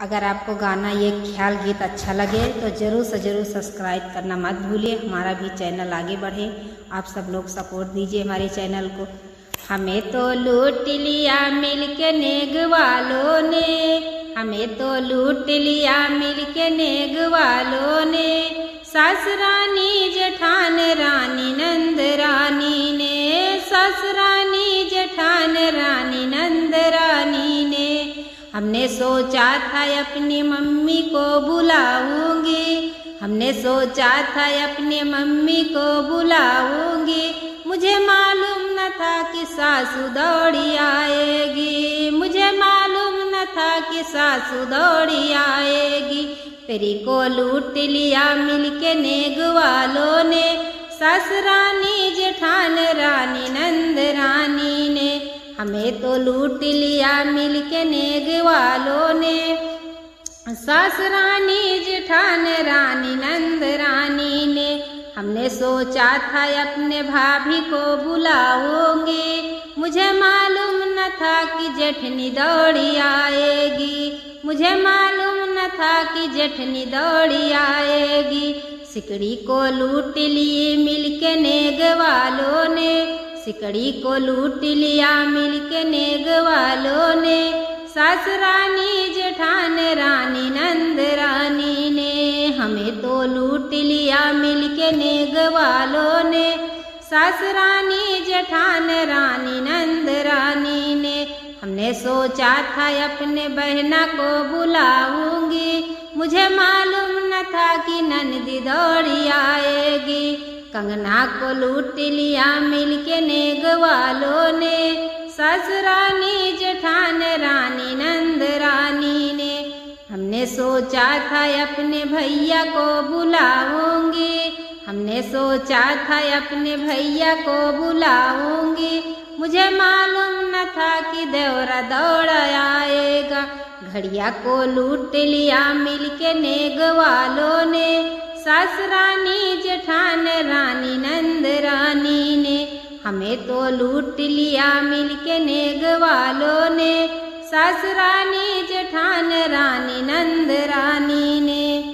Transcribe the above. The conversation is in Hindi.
अगर आपको गाना ये ख्याल गीत अच्छा लगे तो ज़रूर से ज़रूर सब्सक्राइब करना मत भूलिए। हमारा भी चैनल आगे बढ़े, आप सब लोग सपोर्ट दीजिए हमारे चैनल को। हमें तो लूट लिया मिलके नेग वालों ने, हमें तो लूट लिया मिलके नेग वालों ने, सास रानी जेठान रानी नंद रानी ने, सास रानी जेठान रानी नंद रानी ने। हमने सोचा था अपनी मम्मी को बुलाऊंगी, हमने सोचा था अपनी मम्मी को बुलाऊंगी, मुझे मालूम न था कि सासू दौड़ी आएगी, मुझे मालूम न था कि सासू दौड़ी आएगी। तेरी को लूट लिया मिलके नेग वालों ने, सास रानी जेठान रानी नंद रानी ने। हमें तो लूट लिया मिलके नेग वालों ने, सास रानी जेठान रानी नंद रानी ने। हमने सोचा था अपने भाभी को बुलाओगे, मुझे मालूम न था कि जेठनी दौड़ी आएगी, मुझे मालूम न था कि जेठनी दौड़ी आएगी। सिकड़ी को लूट लिए मिलके नेग वालों ने, सिकड़ी को लूट लिया मिलके नेग वालों ने, सास रानी जेठान रानी नंद रानी ने। हमें तो लूट लिया मिलके नेग वालों ने, सास रानी जेठान रानी नंद रानी ने। हमने सोचा था अपने बहना को बुलाऊंगी, मुझे मालूम न था कि ननदी दौड़ी आएगी। कंगना को लूट लिया मिलके नेग वालों ने, सास रानी जेठान रानी नंद रानी ने। हमने सोचा था अपने भैया को बुलाऊंगी, हमने सोचा था अपने भैया को बुलाऊंगी, मुझे मालूम न था कि देवरा दौड़ आएगा। घड़िया को लूट लिया मिलके नेग वालों ने, सास रानी जेठान रानी नंद रानी ने। हमें तो लूट लिया मिलके नेग वालों ने, सास रानी जेठान रानी नंद रानी ने।